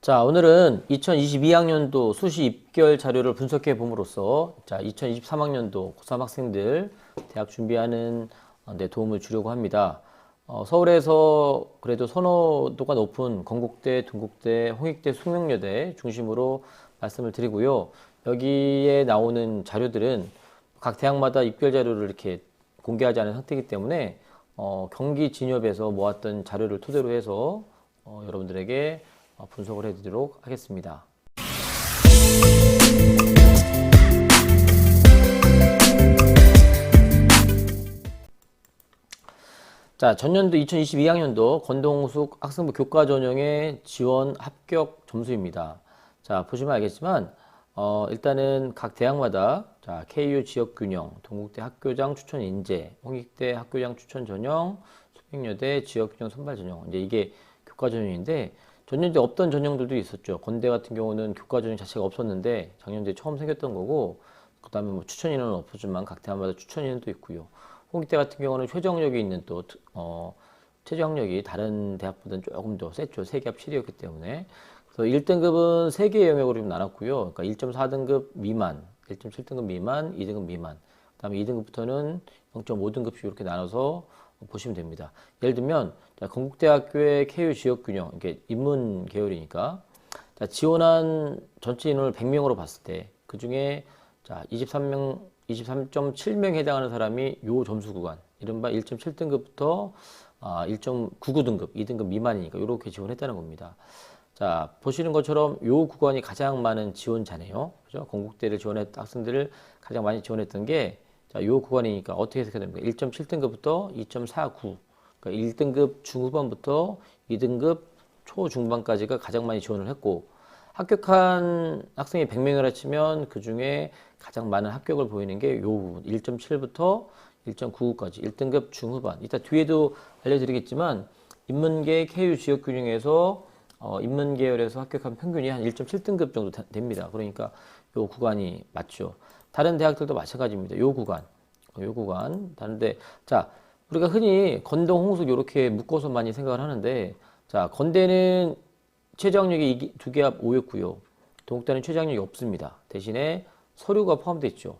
자, 오늘은 2022학년도 수시 입결 자료를 분석해 봄으로써 2023학년도 고3 학생들 대학 준비하는 데 도움을 주려고 합니다. 서울에서 그래도 선호도가 높은 건국대, 동국대, 홍익대, 숙명여대 중심으로 말씀을 드리고요. 여기에 나오는 자료들은 각 대학마다 입결 자료를 이렇게 공개하지 않은 상태이기 때문에 경기 진협에서 모았던 자료를 토대로 해서 여러분들에게 분석을 해드리도록 하겠습니다. 자, 전년도 2022학년도 건동숙 학생부 교과 전형의 지원 합격 점수입니다. 자, 보시면 알겠지만 일단은 각 대학마다 KU 지역균형, 동국대 학교장 추천 인재, 홍익대 학교장 추천 전형, 숙명여대 지역균형 선발 전형, 이제 이게 교과 전형인데 전년도에 없던 전형들도 있었죠. 건대 같은 경우는 교과 전형 자체가 없었는데 작년도에 처음 생겼던 거고, 그 다음에 뭐 추천 인원은 없었지만 각 대학마다 추천 인원도 있고요. 홍익대 같은 경우는 최저학력이 있는 또 최저학력이 다른 대학보다는 조금 더 셌죠. 세계합 7이었기 때문에. 그래서 1등급은 3개의 영역으로 좀 나눴고요. 그러니까 1.4등급 미만, 1.7등급 미만, 2등급 미만. 그 다음에 2등급부터는 0.5등급씩 이렇게 나눠서 보시면 됩니다. 예를 들면 건국대학교의 KU 지역균형, 이게 인문 계열이니까 지원한 전체 인원을 100명으로 봤을 때 그 중에 23.7명에 해당하는 사람이 요 점수 구간, 이른바 1.7등급부터 1.99등급, 2등급 미만이니까 이렇게 지원했다는 겁니다. 자, 보시는 것처럼 요 구간이 가장 많은 지원자네요. 그죠? 건국대를 지원했던 학생들을 가장 많이 지원했던 게 요 구간이니까 어떻게 해석해야 됩니까? 1.7등급부터 2.49, 그러니까 1등급 중후반부터 2등급 초중반까지가 가장 많이 지원을 했고, 합격한 학생이 100명이라 치면 그 중에 가장 많은 합격을 보이는 게 요 부분, 1.7부터 1.99까지 1등급 중후반. 이따 뒤에도 알려드리겠지만 인문계 KU 지역균형에서 인문 계열에서 합격한 평균이 한 1.7등급 정도 됩니다. 그러니까 요 구간이 맞죠. 다른 대학들도 마찬가지입니다. 요 구간. 다른데, 자, 우리가 흔히 건동, 홍숙 이렇게 묶어서 많이 생각을 하는데, 자, 건대는 최저학력이 2개합 5였고요. 동국대는 최저학력이 없습니다. 대신에 서류가 포함되어 있죠.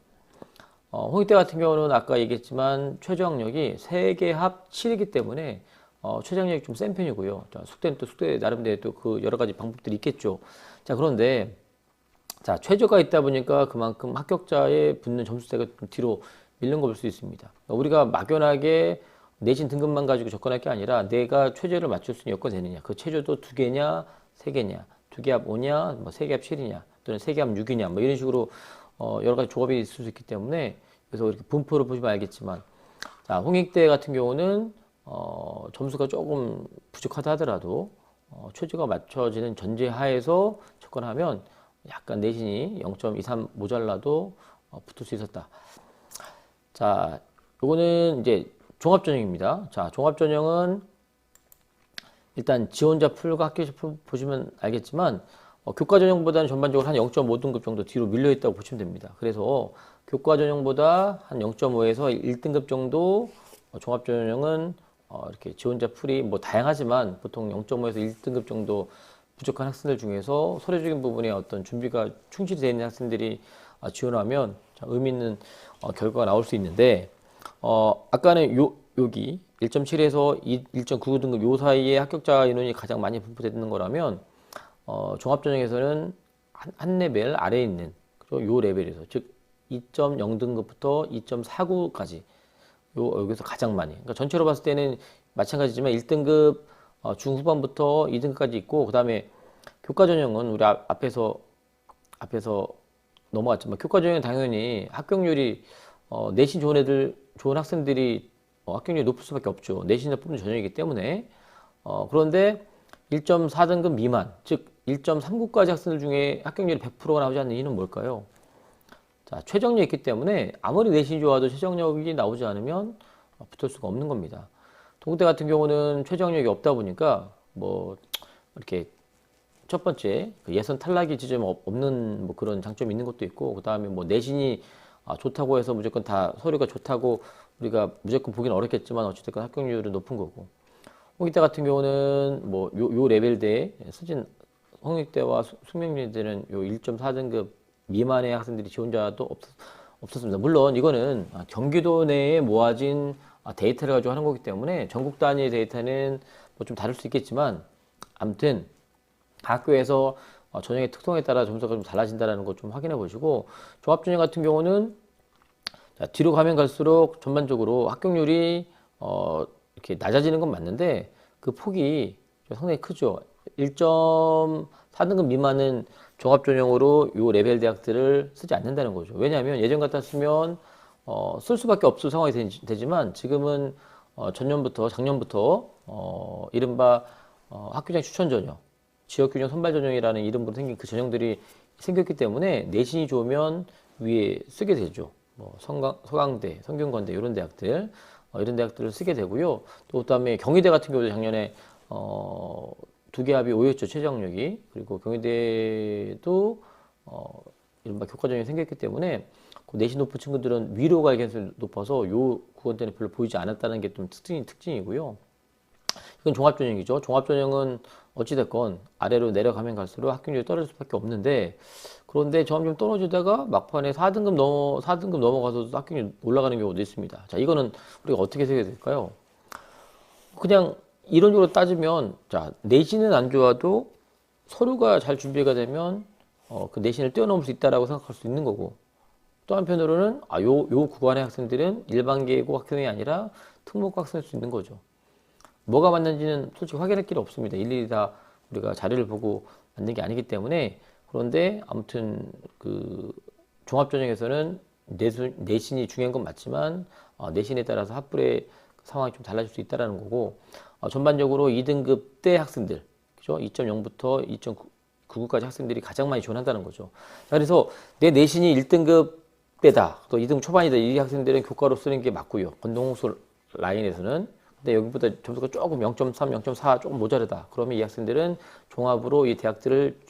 홍익대 같은 경우는 아까 얘기했지만 최저학력이 3개합 7이기 때문에 최저학력이 좀 센 편이고요. 숙대는 또 숙대 나름대로 또 그 여러 가지 방법들이 있겠죠. 자, 그런데 자, 최저가 있다 보니까 그만큼 합격자에 붙는 점수대가 좀 뒤로 밀린 걸 볼 수 있습니다. 우리가 막연하게 내신 등급만 가지고 접근할 게 아니라 내가 최저를 맞출 수 있는 여건이 되느냐. 그 최저도 2개냐, 3개냐, 2개합 5냐, 뭐 3개합 7이냐, 또는 3개합 6이냐, 뭐 이런 식으로 여러 가지 조합이 있을 수 있기 때문에, 그래서 이렇게 분포를 보시면 알겠지만, 자, 홍익대 같은 경우는 점수가 조금 부족하다 하더라도 최저가 맞춰지는 전제 하에서 접근하면 약간 내신이 0.23 모자라도 붙을 수 있었다. 자, 요거는 이제 종합전형입니다. 자, 종합전형은 일단 지원자 풀과 합격자 풀 보시면 알겠지만 교과전형보다는 전반적으로 한 0.5등급 정도 뒤로 밀려 있다고 보시면 됩니다. 그래서 교과전형보다 한 0.5에서 1등급 정도 종합전형은 이렇게 지원자 풀이 뭐 다양하지만 보통 0.5에서 1등급 정도 부족한 학생들 중에서 서류적인 부분에 어떤 준비가 충실히 되어 있는 학생들이 지원하면 의미 있는 결과가 나올 수 있는데, 아까는 여기 1.7에서 1.99등급 요 사이에 합격자 인원이 가장 많이 분포되는 거라면 종합전형에서는 한 레벨 아래에 있는 요 레벨에서, 즉 2.0등급부터 2.49까지 여기서 가장 많이, 그러니까 전체로 봤을 때는 마찬가지지만 1등급 중후반부터 2등급까지 있고, 그 다음에 교과전형은 우리 앞에서 넘어갔지만 교과전형은 당연히 합격률이 내신 좋은 애들, 좋은 학생들이 합격률이 높을 수밖에 없죠. 내신을 뽑는 전형이기 때문에. 그런데 1.4등급 미만, 즉 1.39까지 학생들 중에 합격률이 100%가 나오지 않는 이유는 뭘까요? 자, 최저학력이 있기 때문에 아무리 내신이 좋아도 최저학력이 나오지 않으면 붙을 수가 없는 겁니다. 동국대 같은 경우는 최저학력이 없다 보니까 뭐 이렇게 첫 번째 예선 탈락이 지점이 없는 뭐 그런 장점이 있는 것도 있고, 그 다음에 뭐 내신이 좋다고 해서 무조건 다 서류가 좋다고 우리가 무조건 보기는 어렵겠지만 어쨌든 합격률은 높은 거고, 홍익대 같은 경우는 뭐 요 레벨대에 홍익대와 숙명여대는 요 1.4등급 미만의 학생들이 지원자도 없었습니다. 물론 이거는 경기도 내에 모아진 데이터를 가지고 하는 거기 때문에 전국 단위 데이터는 뭐 좀 다를 수 있겠지만 아무튼 학교에서 전형의 특성에 따라 점수가 좀 달라진다는 거 좀 확인해 보시고 종합전형 같은 경우는 자, 뒤로 가면 갈수록 전반적으로 합격률이 이렇게 낮아지는 건 맞는데 그 폭이 상당히 크죠. 1.4등급 미만은 종합전형으로 요 레벨 대학들을 쓰지 않는다는 거죠. 왜냐하면 예전 같았으면 쓸 수밖에 없을 상황이 되지만 지금은 작년부터 이른바 학교장 추천 전형, 지역균형 선발 전형이라는 이름으로 생긴 그 전형들이 생겼기 때문에 내신이 좋으면 위에 쓰게 되죠. 뭐 서강대, 성균관대 이런 대학들 이런 대학들을 쓰게 되고요. 또 그다음에 경희대 같은 경우도 작년에 두 개 합이 5였죠 최저학력이. 그리고 경희대도 이른바 교과전형이 생겼기 때문에 그 내신 높은 친구들은 위로 갈 가능성이 높아서 요 구간대는 별로 보이지 않았다는 게 좀 특징이고요. 이건 종합전형이죠. 종합전형은 어찌됐건 아래로 내려가면 갈수록 학교률이 떨어질 수밖에 없는데 그런데 점점 떨어지다가 막판에 4등급 넘어가서 학교률이 올라가는 경우도 있습니다. 자, 이거는 우리가 어떻게 생각해야 될까요? 그냥 이론적으로 따지면 자, 내신은 안 좋아도 서류가 잘 준비가 되면 그 내신을 뛰어넘을 수 있다라고 생각할 수 있는 거고 또 한편으로는 요 구간의 학생들은 일반 계고 학생이 아니라 특목고 학생일 수 있는 거죠. 뭐가 맞는지는 솔직히 확인할 길이 없습니다. 일일이 다 우리가 자료를 보고 만든 게 아니기 때문에 그런데 아무튼 그 종합전형에서는 내신이 중요한 건 맞지만 내신에 따라서 합불의 상황이 좀 달라질 수 있다는 거고 전반적으로 2등급 대 학생들 그죠? 2.0부터 2.99까지 학생들이 가장 많이 지원한다는 거죠. 자, 그래서 내 내신이 1등급 빼다 또 2등급 초반이다 이 학생들은 교과로 쓰는 게 맞고요. 건동호수 라인에서는 근데 여기보다 점수가 조금 0.3, 0.4 조금 모자르다. 그러면 이 학생들은 종합으로 이 대학들을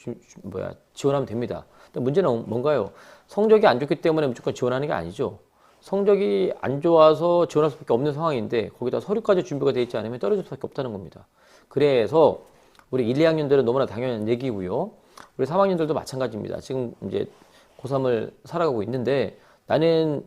지원하면 됩니다. 근데 문제는 뭔가요? 성적이 안 좋기 때문에 무조건 지원하는 게 아니죠. 성적이 안 좋아서 지원할 수밖에 없는 상황인데 거기다 서류까지 준비가 되어 있지 않으면 떨어질 수밖에 없다는 겁니다. 그래서 우리 1, 2학년들은 너무나 당연한 얘기고요. 우리 3학년들도 마찬가지입니다. 지금 이제 고3을 살아가고 있는데 나는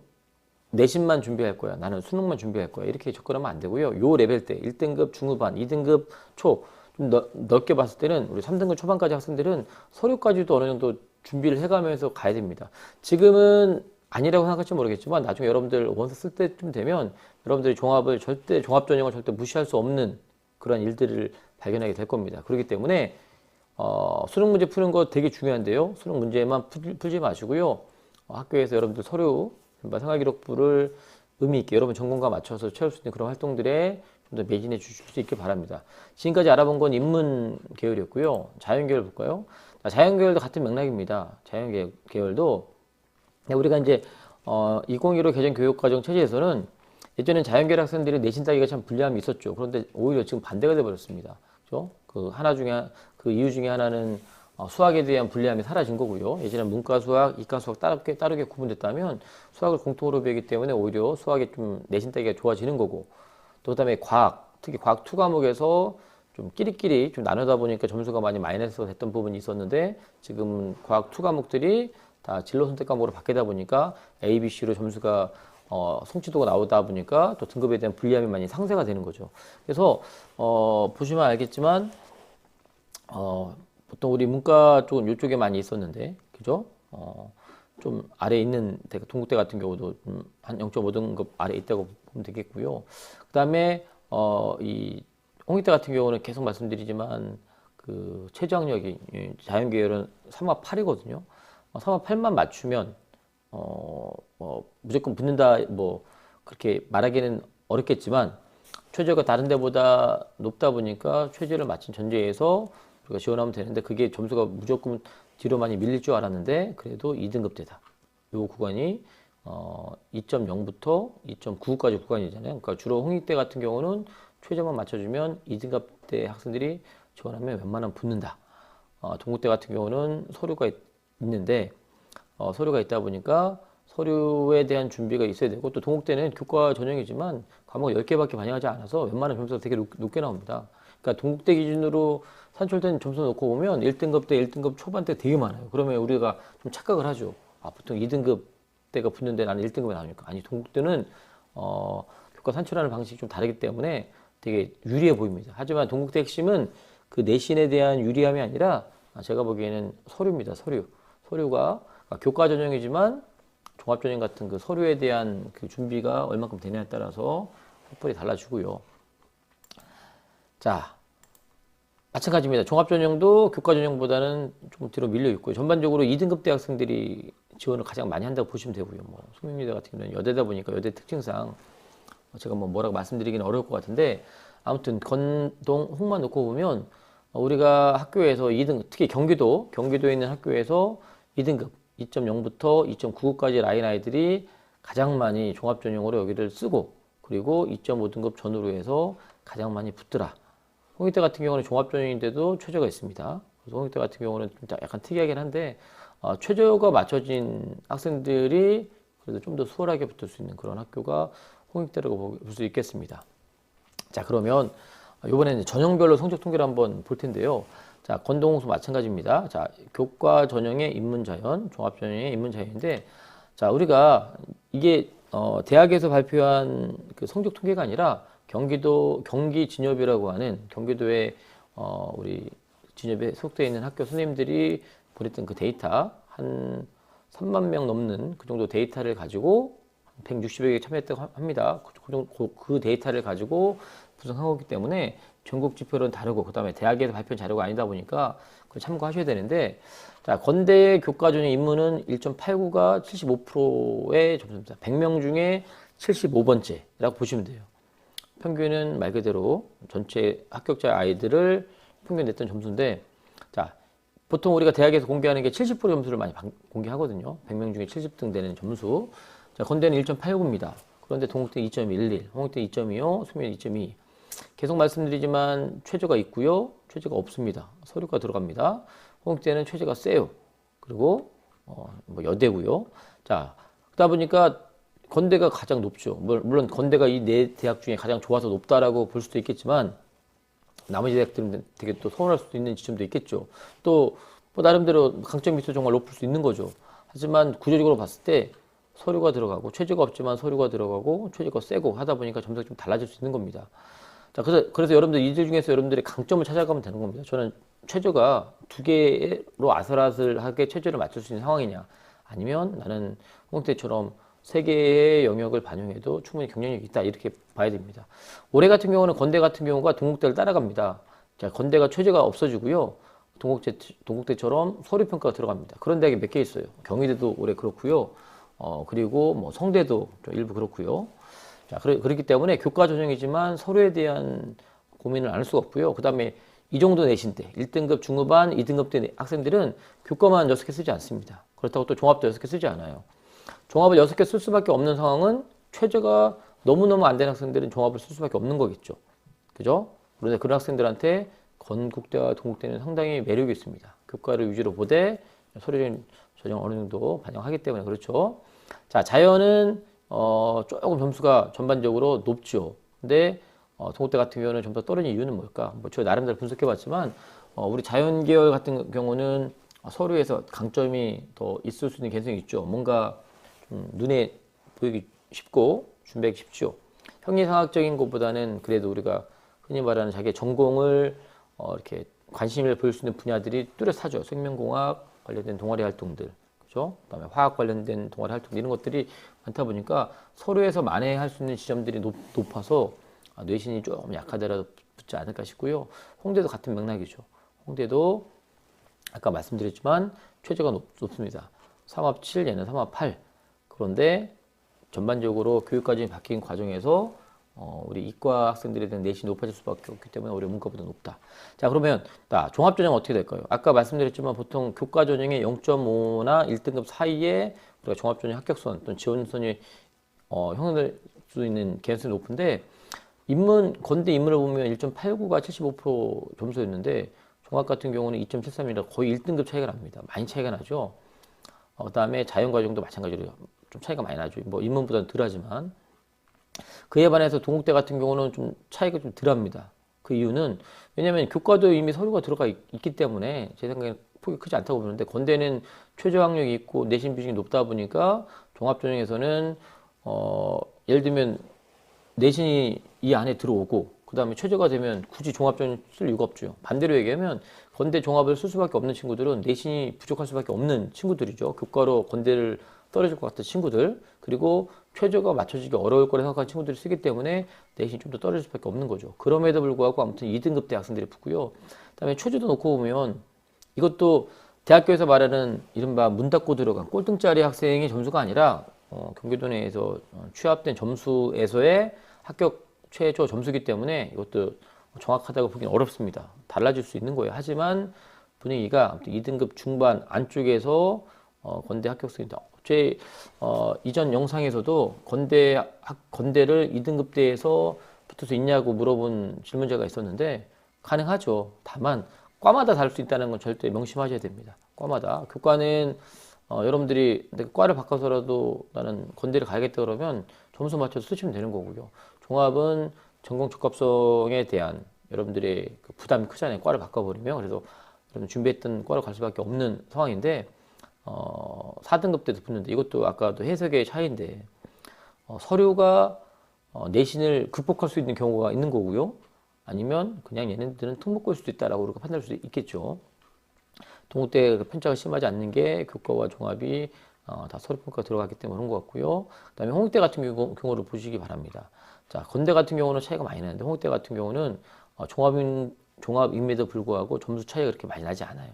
내신만 준비할 거야. 나는 수능만 준비할 거야. 이렇게 접근하면 안 되고요. 요 레벨 때 1등급 중후반, 2등급 초 좀 넓게 봤을 때는 우리 3등급 초반까지 학생들은 서류까지도 어느 정도 준비를 해가면서 가야 됩니다. 지금은 아니라고 생각할지 모르겠지만 나중에 여러분들 원서 쓸 때쯤 되면 여러분들이 종합전형을 절대 무시할 수 없는 그런 일들을 발견하게 될 겁니다. 그렇기 때문에 수능 문제 푸는 거 되게 중요한데요. 수능 문제만 풀지 마시고요. 학교에서 여러분들 서류 생활기록부를 의미 있게 여러분 전공과 맞춰서 채울 수 있는 그런 활동들에 좀 더 매진해 주실 수 있길 바랍니다. 지금까지 알아본 건 인문 계열이었고요. 자연계열 볼까요? 자연계열도 같은 맥락입니다. 자연계열도 우리가 이제 2015 개정교육과정 체제에서는 예전엔 자연계열 학생들이 내신 따기가 참 불리함이 있었죠. 그런데 오히려 지금 반대가 되어버렸습니다. 그죠? 그 이유 중에 하나는 수학에 대한 불리함이 사라진 거고요. 예전에 문과 수학, 이과 수학 따르게 구분됐다면 수학을 공통으로 배우기 때문에 오히려 수학에 좀 내신 따기가 좋아지는 거고 또 그다음에 과학, 특히 과학 2 과목에서 좀 끼리끼리 좀 나누다 보니까 점수가 많이 마이너스가 됐던 부분이 있었는데 지금 과학 2 과목들이 다 진로 선택 과목으로 바뀌다 보니까 A, B, C로 점수가 성취도가 나오다 보니까 또 등급에 대한 불리함이 많이 상쇄가 되는 거죠. 그래서 보시면 알겠지만 보통 우리 문과 쪽은 이쪽에 많이 있었는데, 그죠? 좀 아래에 있는 동국대 같은 경우도 한 0.5등급 아래에 있다고 보면 되겠고요. 그 다음에, 이 홍익대 같은 경우는 계속 말씀드리지만, 그 최저학력이 자연계열은 3화 8이거든요. 3화 8만 맞추면, 무조건 붙는다, 뭐, 그렇게 말하기는 어렵겠지만, 최저가 다른 데보다 높다 보니까 최저를 맞춘 전제에서 우리가 지원하면 되는데 그게 점수가 무조건 뒤로 많이 밀릴 줄 알았는데 그래도 2등급대다. 요 구간이 2.0부터 2.99까지 구간이잖아요. 그러니까 주로 홍익대 같은 경우는 최저만 맞춰주면 2등급대 학생들이 지원하면 웬만하면 붙는다. 동국대 같은 경우는 서류가 있는데 서류가 있다 보니까 서류에 대한 준비가 있어야 되고 또 동국대는 교과 전형이지만 과목 10개밖에 반영하지 않아서 웬만한 점수가 되게 높게 나옵니다. 그러니까 동국대 기준으로 산출된 점수 놓고 보면 1등급 대 1등급 초반대 되게 많아요. 그러면 우리가 좀 착각을 하죠. 아, 보통 2등급 대가 붙는데 나는 1등급이 나오니까. 아니, 동국대는 교과 산출하는 방식이 좀 다르기 때문에 되게 유리해 보입니다. 하지만 동국대 핵심은 그 내신에 대한 유리함이 아니라 제가 보기에는 서류입니다. 서류가 교과 전형이지만 종합 전형 같은 그 서류에 대한 그 준비가 얼마큼 되냐에 따라서 학벌이 달라지고요. 자, 마찬가지입니다. 종합 전형도 교과 전형보다는 좀 뒤로 밀려 있고요. 전반적으로 2등급 대학생들이 지원을 가장 많이 한다고 보시면 되고요. 뭐 송민여대 같은 경우는 여대다 보니까 여대 특징상 제가 뭐라고 말씀드리기는 어려울 것 같은데, 아무튼 건동 홍만 놓고 보면 우리가 학교에서 2등, 특히 경기도에 있는 학교에서 2등급 2.0부터 2.99까지 라인 아이들이 가장 많이 종합 전형으로 여기를 쓰고, 그리고 2.5등급 전후로 해서 가장 많이 붙더라. 홍익대 같은 경우는 종합 전형인데도 최저가 있습니다. 그래서 홍익대 같은 경우는 좀 약간 특이하긴 한데 최저가 맞춰진 학생들이 그래도 좀 더 수월하게 붙을 수 있는 그런 학교가 홍익대라고 볼 수 있겠습니다. 자, 그러면 이번에는 전형별로 성적 통계를 한번 볼 텐데요. 자, 건동홍수 마찬가지입니다. 자, 교과 전형의 인문자연, 종합 전형의 인문자연인데, 자, 우리가 이게 대학에서 발표한 그 성적 통계가 아니라 경기 진협이라고 하는 경기도의 우리 진협에 속되어 있는 학교 선생님들이 보냈던 그 데이터, 한 3만 명 넘는 그 정도 데이터를 가지고 160여 개 참여했다고 합니다. 그 데이터를 가지고 구성한 거기 때문에 전국 지표는 다르고, 그 다음에 대학에서 발표한 자료가 아니다 보니까 그걸 참고하셔야 되는데, 자, 건대 교과 전형 인문은 1.89가 75%의 점수입니다. 100명 중에 75번째라고 보시면 돼요. 평균은 말 그대로 전체 합격자 아이들을 평균 냈던 점수인데, 자, 보통 우리가 대학에서 공개하는 게 70% 점수를 많이 공개하거든요. 100명 중에 70등 되는 점수. 자, 건대는 1.89입니다. 그런데 동국대 2.11, 홍익대 2.25, 수미대 2.2. 계속 말씀드리지만 최저가 있고요, 최저가 없습니다. 서류가 들어갑니다. 홍익대는 최저가 세요. 그리고 뭐 여대고요. 자, 그러다 보니까 건대가 가장 높죠. 물론 건대가 이 네 대학 중에 가장 좋아서 높다라고 볼 수도 있겠지만, 나머지 대학들은 되게 또 서운할 수도 있는 지점도 있겠죠. 또 뭐 나름대로 강점이 있어 정말 높을 수 있는 거죠. 하지만 구조적으로 봤을 때 서류가 들어가고, 최저가 없지만 서류가 들어가고, 최저가 세고 하다 보니까 점수가 좀 달라질 수 있는 겁니다. 자, 그래서 여러분들 이들 중에서 여러분들의 강점을 찾아가면 되는 겁니다. 저는 최저가 두 개로 아슬아슬하게 최저를 맞출 수 있는 상황이냐, 아니면 나는 홍대처럼 세 개의 영역을 반영해도 충분히 경쟁력이 있다, 이렇게 봐야 됩니다. 올해 같은 경우는 건대 같은 경우가 동국대를 따라갑니다. 자, 건대가 최저가 없어지고요, 동국대처럼 서류평가가 들어갑니다. 그런 대학이 몇 개 있어요. 경희대도 올해 그렇고요. 그리고 뭐 성대도 일부 그렇고요. 자, 그렇기 때문에 교과 전형이지만 서류에 대한 고민을 안 할 수가 없고요. 그 다음에 이 정도 내신대, 1등급 중후반, 2등급 대 학생들은 교과만 6개 쓰지 않습니다. 그렇다고 또 종합도 6개 쓰지 않아요. 종합을 6개 쓸 수밖에 없는 상황은 최저가 너무너무 안 되는 학생들은 종합을 쓸 수밖에 없는 거겠죠. 그죠? 그런데 그런 학생들한테 건국대와 동국대는 상당히 매력이 있습니다. 교과를 위주로 보되 서류적인 전형 어느 정도 반영하기 때문에 그렇죠. 자, 자연은 조금 점수가 전반적으로 높죠. 근데 동국대 같은 경우는 좀 더 떨어진 이유는 뭘까? 뭐 저 나름대로 분석해봤지만 우리 자연 계열 같은 경우는 서류에서 강점이 더 있을 수 있는 개성이 있죠. 뭔가 좀 눈에 보이기 쉽고 준비하기 쉽죠. 형이상학적인 것보다는 그래도 우리가 흔히 말하는 자기의 전공을 이렇게 관심을 보일 수 있는 분야들이 뚜렷하죠. 생명공학 관련된 동아리 활동들, 그죠? 그다음에 화학 관련된 동아리 활동, 이런 것들이 많다 보니까 서류에서 만회할 수 있는 지점들이 높아서 뇌신이 좀 약하더라도 붙지 않을까 싶고요. 홍대도 같은 맥락이죠. 홍대도 아까 말씀드렸지만 최저가 높습니다. 3합 7, 얘는 3합 8. 그런데 전반적으로 교육과정이 바뀐 과정에서 우리 이과 학생들에 대한 내신이 높아질 수밖에 없기 때문에 우리 문과보다 높다. 자, 그러면 종합전형 어떻게 될까요? 아까 말씀드렸지만 보통 교과전형의 0.5나 1등급 사이에 우리가 종합전형 합격선 또는 지원선이 형성될 수 있는 개연성이 높은데, 건대 인문을 보면 1.89가 75% 점수였는데 종합 같은 경우는 2.73이라 거의 1등급 차이가 납니다. 많이 차이가 나죠. 그 다음에 자연과정도 마찬가지로 좀 차이가 많이 나죠. 뭐 인문보다는 덜하지만. 그에 반해서 동국대 같은 경우는 좀 차이가 좀 덜합니다. 그 이유는 왜냐하면 교과도 이미 서류가 들어가 있기 때문에 제 생각에는 폭이 크지 않다고 보는데 건대는 최저 학력이 있고 내신 비중이 높다 보니까 종합전형에서는 예를 들면 내신이 이 안에 들어오고 그 다음에 최저가 되면 굳이 종합전형 쓸 이유가 없죠. 반대로 얘기하면 건대 종합을 쓸 수밖에 없는 친구들은 내신이 부족할 수밖에 없는 친구들이죠. 교과로 건대를 떨어질 것 같은 친구들, 그리고 최저가 맞춰지기 어려울 거라 생각하는 친구들이 쓰기 때문에 내신이 좀 더 떨어질 수밖에 없는 거죠. 그럼에도 불구하고 아무튼 2등급 대 학생들이 붙고요. 그다음에 최저도 놓고 보면 이것도 대학교에서 말하는 이른바 문 닫고 들어간 꼴등짜리 학생의 점수가 아니라 경기도 내에서 취합된 점수에서의 합격 최저 점수이기 때문에 이것도 정확하다고 보기는 어렵습니다. 달라질 수 있는 거예요. 하지만 분위기가 아무튼 2등급 중반 안쪽에서 건대 합격수입니다. 제 이전 영상에서도 건대를 2등급대에서 붙을 수 있냐고 물어본 질문자가 있었는데 가능하죠. 다만 과마다 다를 수 있다는 건 절대 명심하셔야 됩니다. 과마다. 교과는 여러분들이 내가 과를 바꿔서라도 나는 건대를 가야겠다 그러면 점수 맞춰서 쓰시면 되는 거고요. 종합은 전공 적합성에 대한 여러분들의 그 부담이 크잖아요. 과를 바꿔버리면. 그래서 여러분 준비했던 과를 갈 수밖에 없는 상황인데 4등급 때도 붙는데 이것도 아까도 해석의 차이인데 서류가 내신을 극복할 수 있는 경우가 있는 거고요. 아니면 그냥 얘네들은 특목고일 수도 있다라고 우리가 판단할 수도 있겠죠. 동국대 편차가 심하지 않는 게 교과와 종합이 다 서류평가 들어갔기 때문에 그런 것 같고요. 그 다음에 홍익대 같은 경우를 보시기 바랍니다. 자, 건대 같은 경우는 차이가 많이 나는데 홍익대 같은 경우는 종합임에도 불구하고 점수 차이가 그렇게 많이 나지 않아요.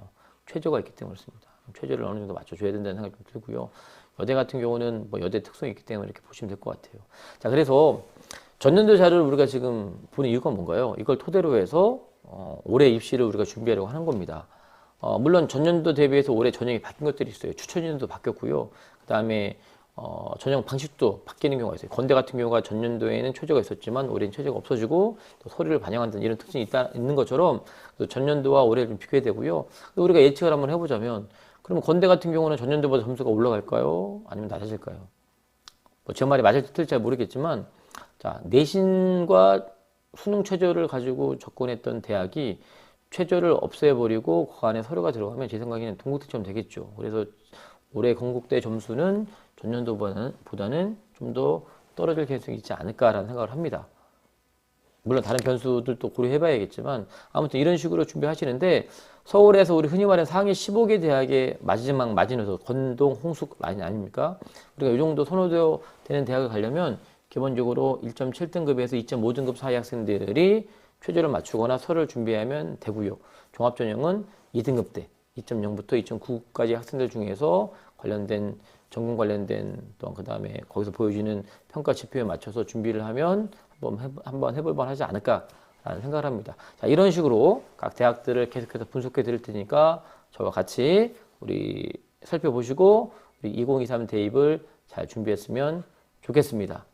최저가 있기 때문에 그렇습니다. 최저를 어느 정도 맞춰줘야 된다는 생각이 좀 들고요. 여대 같은 경우는 뭐 여대 특성이 있기 때문에 이렇게 보시면 될 것 같아요. 자, 그래서 전년도 자료를 우리가 지금 보는 이유가 뭔가요? 이걸 토대로 해서 올해 입시를 우리가 준비하려고 하는 겁니다. 물론 전년도 대비해서 올해 전형이 바뀐 것들이 있어요. 추천인도 바뀌었고요. 그 다음에 전형 방식도 바뀌는 경우가 있어요. 건대 같은 경우가 전년도에는 최저가 있었지만 올해는 최저가 없어지고 또 서류를 반영한다는 이런 특징이 있는 것처럼 전년도와 올해를 좀 비교해야 되고요. 우리가 예측을 한번 해보자면 그러면 건대 같은 경우는 전년도보다 점수가 올라갈까요? 아니면 낮아질까요? 뭐 제 말이 맞을지 틀릴지 잘 모르겠지만 자, 내신과 수능 최저를 가지고 접근했던 대학이 최저를 없애버리고 그 안에 서류가 들어가면 제 생각에는 동국대처럼 되겠죠. 그래서 올해 건국대 점수는 전년도보다는 좀 더 떨어질 가능성이 있지 않을까라는 생각을 합니다. 물론 다른 변수들도 고려해봐야겠지만 아무튼 이런 식으로 준비하시는데 서울에서 우리 흔히 말하는 상위 15개 대학의 마지막 마지노선 건동, 홍숙 라인 아닙니까? 우리가 이 정도 선호되는 대학을 가려면 기본적으로 1.7등급에서 2.5등급 사이 학생들이 최저를 맞추거나 서류를 준비하면 되고요. 종합전형은 2등급대 2.0부터 2.9까지 학생들 중에서 관련된 전공 관련된 또 그 다음에 거기서 보여지는 평가 지표에 맞춰서 준비를 하면 한번 해볼 만하지 않을까라는 생각을 합니다. 자, 이런 식으로 각 대학들을 계속해서 분석해 드릴 테니까 저와 같이 우리 살펴보시고 우리 2023 대입을 잘 준비했으면 좋겠습니다.